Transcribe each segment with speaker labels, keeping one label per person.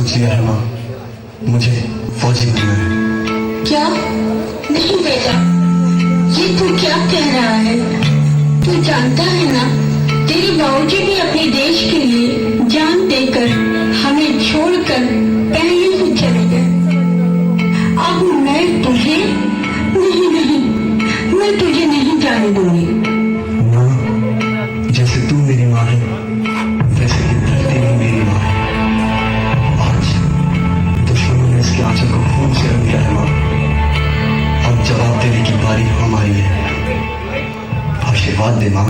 Speaker 1: सोच लिया है माँ, मुझे फौजी बनना है।
Speaker 2: क्या? नहीं बेटा, ये तू क्या कह रहा है? तू जानता है ना, तेरे बाबूजी भी अपने देश के लिए जान देकर हमें छोड़कर पहले ही चले गए। अब मैं तुझे नहीं, मैं तुझे नहीं जाने दूंगी।
Speaker 1: माँ, जैसे तू मेरी माँ है, वैसे ये धरती भी मेरी माँ है। आज दुश्मनों ने इसके आंचल को खून से रंग दिया है माँ। अब जवाब देने की बारी हमारी है। आशीर्वाद दे माँ।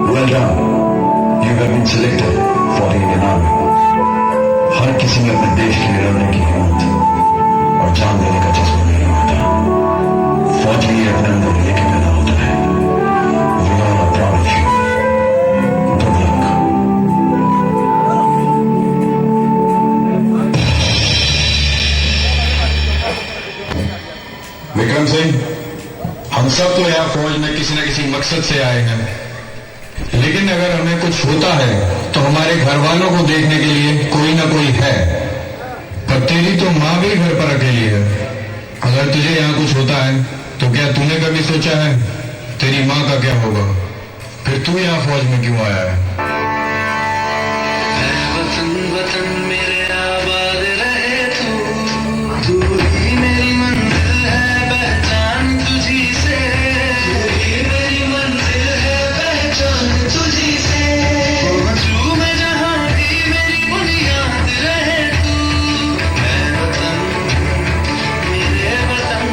Speaker 3: Well done. You have been selected for the Indian Army. हर किसी में अपने देश के लिए लड़ने की हिम्मत और जान देने का जज्बा नहीं होता। फौजी ये अपने अंदर लेके पैदा होता है। We all are proud of you. Good luck.
Speaker 4: Vikram Singh, हम सब तो यहाँ फौज में किसी न किसी मकसद से आए हैं, लेकिन अगर हमें कुछ होता है तो हमारे घर वालों को देखने के लिए कोई ना कोई है। पर तेरी तो माँ भी घर पर अकेली है। अगर तुझे यहाँ कुछ होता है तो क्या तूने कभी सोचा है तेरी माँ का क्या होगा? फिर तू यहाँ फौज में क्यों आया है?
Speaker 5: वतन वतन मेरे आबाद रहे तू ही मेरी मंजिल है, पहचान तुझी से। तू ही मेरी मंजिल है, पहचान तुझी से। पहुंचूं मैं जहां भी मेरी बुनियाद रहे तू। मैं वतन, मेरे वतन।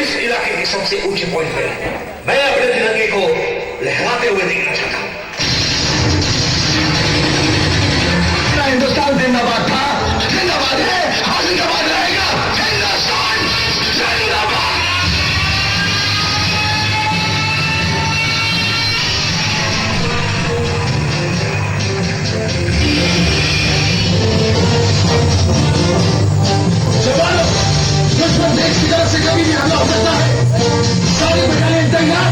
Speaker 6: इस इलाके की सबसे ऊंची पॉइंट पे मैं अपने तिरंगे को लहराते हुए देखना चाहता हूं।
Speaker 3: हिंदुस्तान जिंदाबाद था, जिंदाबाद है, और जिंदाबाद रहेगा। हिंदुस्तान जिंदाबाद। जवानों, दुश्मन देश की तरफ से कभी भी हमला हो सकता है। सारी बटालियन तैयार।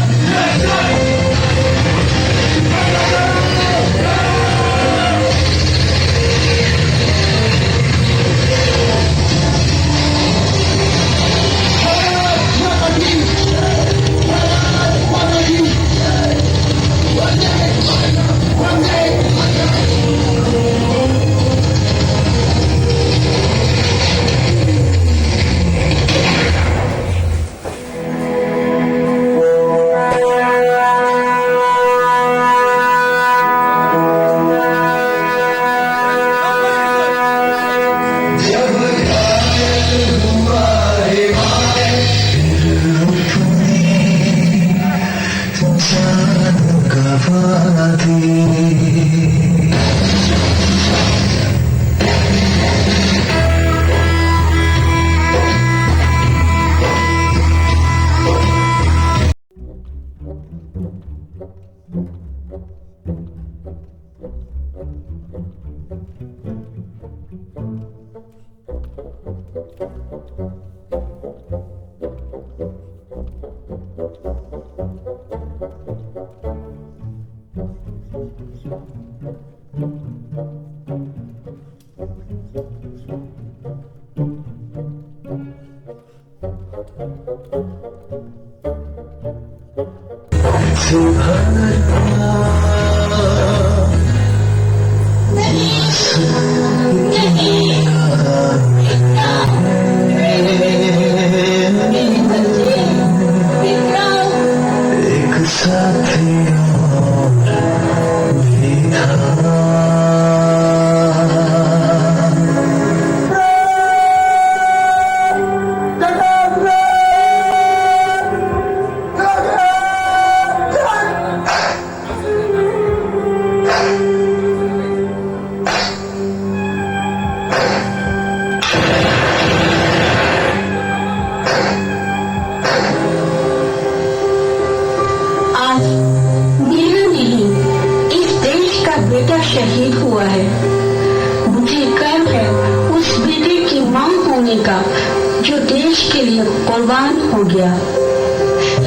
Speaker 2: देश के लिए कुर्बान हो गया।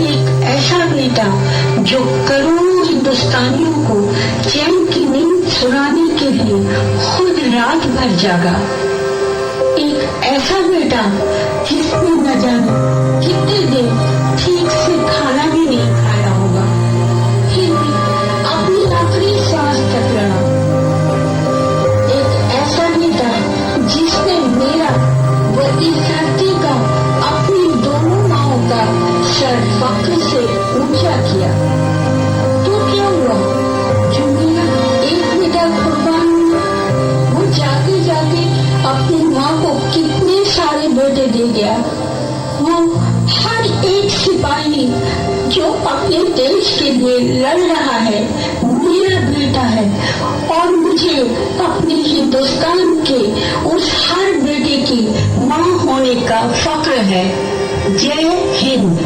Speaker 2: एक ऐसा बेटा जो करोड़ों हिंदुस्तानियों को चैन की नींद सुलाने के लिए खुद रात भर जागा। एक ऐसा बेटा जिसने न जाने कितने दिन ठीक से खाना भी नहीं खाया होगा, फिर भी अपनी आखिरी सांस तक लड़ा। एक ऐसा बेटा जिसने मेरा व इस धरती का अपनी दोनों माओं का सर फख्र से ऊंचा किया। तो क्या हुआ जो मेरा एक बेटा कुर्बान हुआ, वो जाते जाते अपनी माँ को कितने सारे बेटे दे गया। वो हर एक सिपाही जो अपने देश के लिए लड़ रहा है मेरा बेटा है, और मुझे अपने हिंदुस्तान के उस हर बेटे की माँ होने का फख्र है। जय हिंद।